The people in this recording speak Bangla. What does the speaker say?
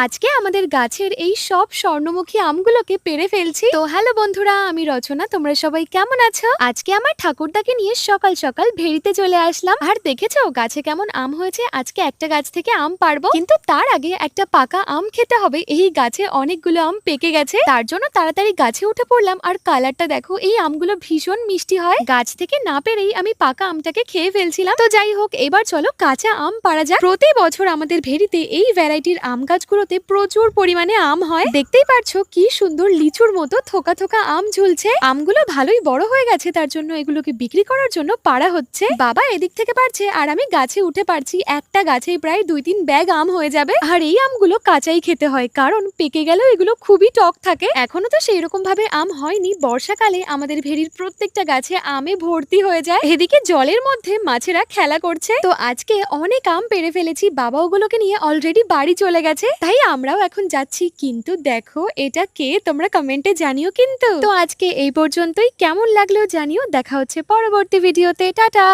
আজকে আমাদের গাছের এই সব স্বর্ণমুখী আমগুলোকে পেড়ে ফেলছি। তো হ্যালো বন্ধুরা, আমি রচনা। তোমরা সবাই কেমন আছো? আজকে আমার ঠাকুরদাকে নিয়ে সকাল সকাল ভেড়িতে চলে আসলাম। আর দেখেছো গাছে কেমন আম হয়েছে? আজকে একটা গাছ থেকে আম পারবো, কিন্তু তার আগে একটা পাকা আম খেতে হবে। এই গাছে অনেকগুলো আম পেকে গেছে, তার জন্য তাড়াতাড়ি গাছে উঠে পড়লাম। আর কালারটা দেখো, এই আমগুলো ভীষণ মিষ্টি হয়। গাছ থেকে না পেরেই আমি পাকা আমটাকে খেয়ে ফেলছিলাম। তো যাই হোক, এবার চলো কাঁচা আম পাড়া যাক। প্রতি বছর আমাদের ভেড়িতে এই ভ্যারাইটির আম গাছগুলোতে প্রচুর পরিমাণে আম হয়। দেখতেই পারছো কি সুন্দর লিচুর মতো থোকা থোকা আম ঝুলছে। আমগুলো ভালোই বড় হয়ে গেছে, তার জন্য এগুলোকে বিক্রি করার জন্য পাড়া হচ্ছে। বাবা এদিক থেকে পারছে আর আমি গাছে উঠে পারছি। একটা গাছেই প্রায় 2-3 ব্যাগ আম হয়ে যাবে। আর এই আমগুলো কাঁচাই খেতে হয়, কারণ পেকে গেলেও এগুলো খুবই টক থাকে। এখনো তো সেই রকম ভাবে আম হয়নি। বর্ষাকালে আমাদের ভেড়ির প্রত্যেকটা গাছে আমে ভর্তি হয়ে যায়। এদিকে জলের মধ্যে মাছেরা খেলা করছে। তো আজকে অনেক আম পেড়ে ফেলেছি। বাবা ওগুলোকে নিয়ে অলরেডি বাড়ি চলে গেছে, তাই আমরাও এখন যাচ্ছি। কিন্তু দেখো এটা কে, তোমরা কমেন্টে জানিও কিন্তু। তো আজকে এই পর্যন্তই। কেমন লাগলো জানিও। দেখা হচ্ছে পরবর্তী ভিডিওতে। টাটা।